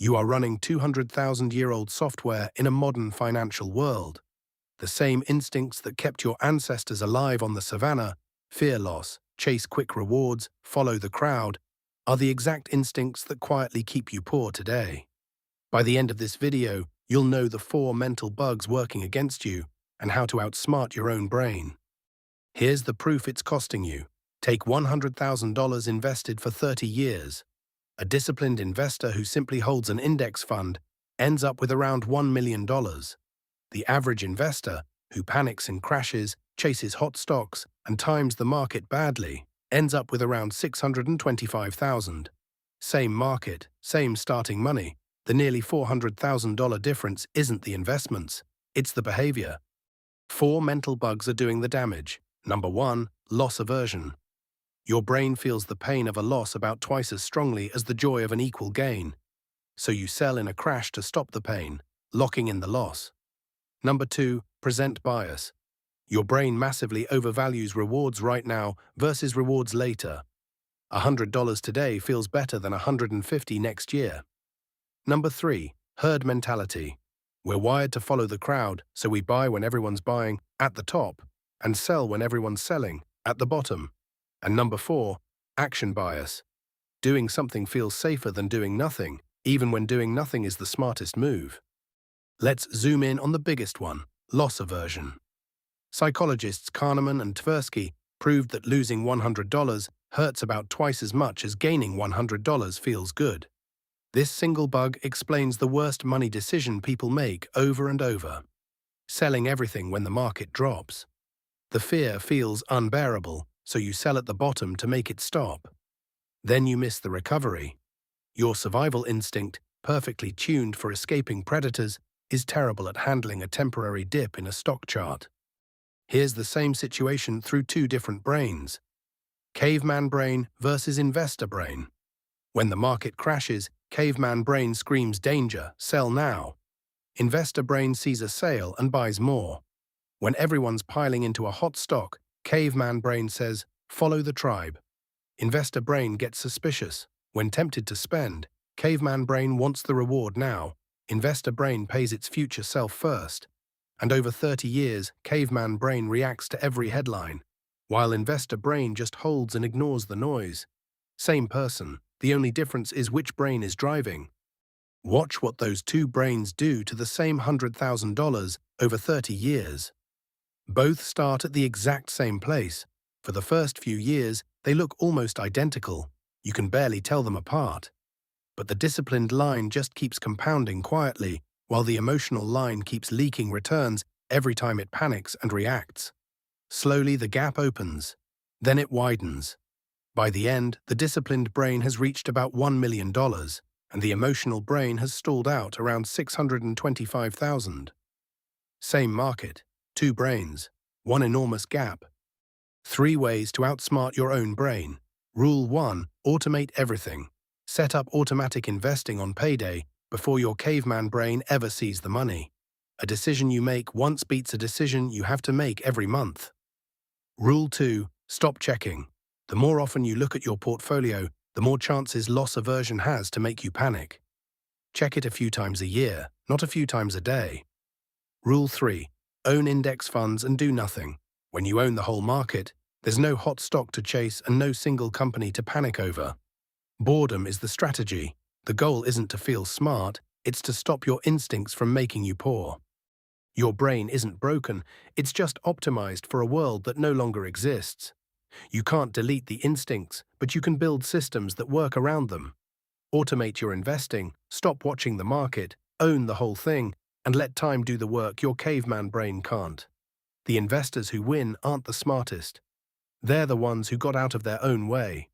You are running 200,000-year-old software in a modern financial world. The same instincts that kept your ancestors alive on the savannah, fear loss, chase quick rewards, follow the crowd, are the exact instincts that quietly keep you poor today. By the end of this video, you'll know the 4 mental bugs working against you and how to outsmart your own brain. Here's the proof it's costing you. Take $100,000 invested for 30 years. A disciplined investor who simply holds an index fund ends up with around $1 million. The average investor, who panics and crashes, chases hot stocks, and times the market badly, ends up with around $625,000. Same market, same starting money. The nearly $400,000 difference isn't the investments, it's the behavior. 4 mental bugs are doing the damage. Number 1, loss aversion. Your brain feels the pain of a loss about twice as strongly as the joy of an equal gain. So you sell in a crash to stop the pain, locking in the loss. Number 2, present bias. Your brain massively overvalues rewards right now versus rewards later. $100 today feels better than $150 next year. Number 3, herd mentality. We're wired to follow the crowd, so we buy when everyone's buying, at the top, and sell when everyone's selling, at the bottom. And number 4, action bias. Doing something feels safer than doing nothing, even when doing nothing is the smartest move. Let's zoom in on the biggest one, loss aversion. Psychologists Caveman and Tversky proved that losing $100 hurts about twice as much as gaining $100 feels good. This single bug explains the worst money decision people make over and over. Selling everything when the market drops. The fear feels unbearable, so you sell at the bottom to make it stop. Then you miss the recovery. Your survival instinct, perfectly tuned for escaping predators, is terrible at handling a temporary dip in a stock chart. Here's the same situation through 2 different brains. Caveman brain versus investor brain. When the market crashes, caveman brain screams danger, sell now. Investor brain sees a sale and buys more. When everyone's piling into a hot stock, caveman brain says, follow the tribe. Investor brain gets suspicious. When tempted to spend, caveman brain wants the reward now. Investor brain pays its future self first. And over 30 years, caveman brain reacts to every headline, while investor brain just holds and ignores the noise. Same person, the only difference is which brain is driving. Watch what those 2 brains do to the same $100,000 over 30 years. Both start at the exact same place. For the first few years, they look almost identical. You can barely tell them apart. But the disciplined line just keeps compounding quietly, while the emotional line keeps leaking returns every time it panics and reacts. Slowly the gap opens. Then it widens. By the end, the disciplined brain has reached about $1 million, and the emotional brain has stalled out around $625,000. Same market, 2 brains, 1 enormous gap. 3 ways to outsmart your own brain. Rule 1, automate everything. Set up automatic investing on payday before your caveman brain ever sees the money. A decision you make once beats a decision you have to make every month. Rule 2, stop checking. The more often you look at your portfolio, the more chances loss aversion has to make you panic. Check it a few times a year, not a few times a day. Rule 3, own index funds and do nothing. When you own the whole market, there's no hot stock to chase and no single company to panic over. Boredom is the strategy. The goal isn't to feel smart, it's to stop your instincts from making you poor. Your brain isn't broken, it's just optimized for a world that no longer exists. You can't delete the instincts, but you can build systems that work around them. Automate your investing, stop watching the market, own the whole thing, and let time do the work your caveman brain can't. The investors who win aren't the smartest. They're the ones who got out of their own way.